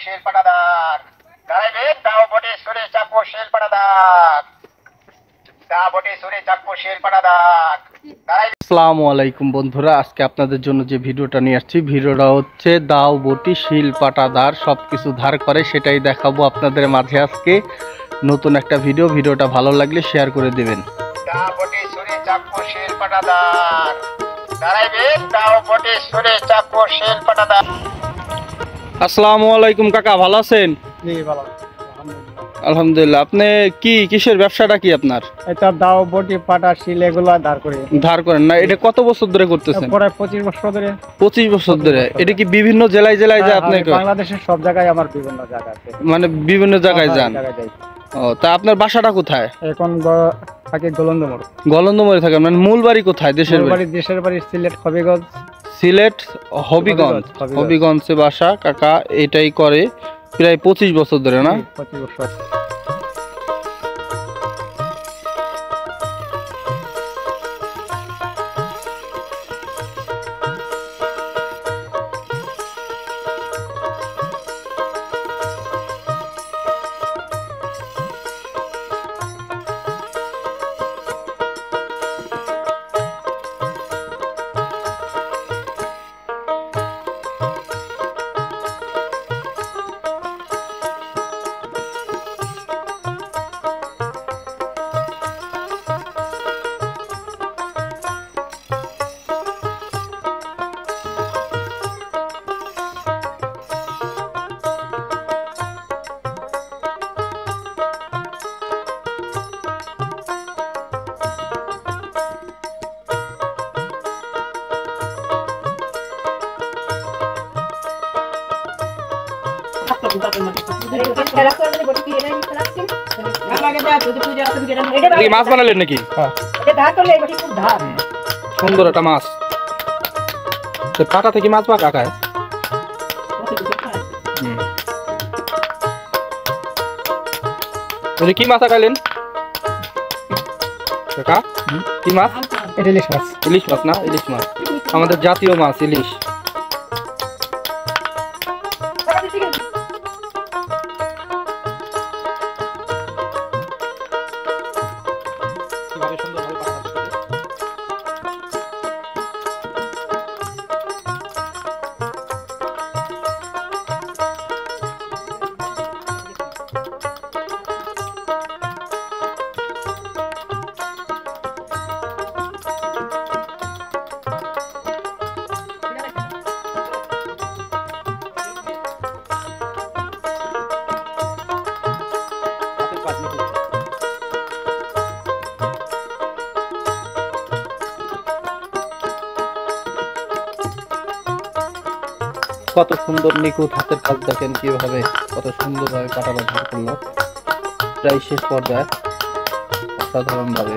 শিল পাটাদার দাঁড়াইবে দাও বটে সুরে চাপো শিল পাটাদার দা বটে সুরে চাপো শিল পাটাদার দাঁড়াইবে। আসসালামু আলাইকুম বন্ধুরা, আজকে আপনাদের জন্য যে ভিডিওটা নিয়ে আসছি, ভিডিওটা হচ্ছে দাও বটি শিল পাটাদার সব কিছু ধার করে, সেটাই দেখাবো আপনাদের মাঝে আজকে। নতুন একটা ভিডিওটা ভালো লাগলে শেয়ার করে দেবেন। দা বটে সুরে চাপো শিল পাটাদার দাঁড়াইবে দাও বটে সুরে চাপো শিল পাটাদার। আসসালামু আলাইকুম কাকা, ভালো আছেন? জি ভালো, আলহামদুলিল্লাহ। আপনি কিসের ব্যবসাটা কি আপনার? এটা দাও বটি পাটা শিল এগুলা ধার করে ধার করেন না? এটা কত বছর ধরে করতেছেন? প্রায় 25 বছর ধরে। 25 বছর ধরে। এটা কি বিভিন্ন জেলায় যায় আপনি? বাংলাদেশের সব জায়গায় আমার বিভিন্ন জায়গা আছে, মানে বিভিন্ন জায়গায় যান? জায়গায় যাই। ও, তা আপনার বাসাটা কোথায়? এখন থাকে গোলন্দমোড়। গলন্দমরে থাকেন? মানে মূল বাড়ি কোথায়? দেশের বাড়ি? দেশের বাড়ি সিলেট হবিগঞ্জ। সিলেট হবিগঞ্জ। হবিগঞ্জে বাসা কাকা। এটাই করে প্রায় 25 বছর ধরে না? 25 বছর। মাছ বানালেন নাকি? সুন্দর একটা মাছ। পাটা থেকে মাছ পা কাকায়। কি মাছ আঁকাইলেন কাকা? কি মাছ? ইলিশ মাছ। ইলিশ মাছ না? ইলিশ মাছ আমাদের জাতীয় মাছ, ইলিশ। কত সুন্দর নিখুঁত হাতের কাজ, দেখেন কিভাবে কত সুন্দরভাবে কাটা ব্যবহার করলো। প্রায় শেষ পর্যায়ে অসাধারণ ভাবে।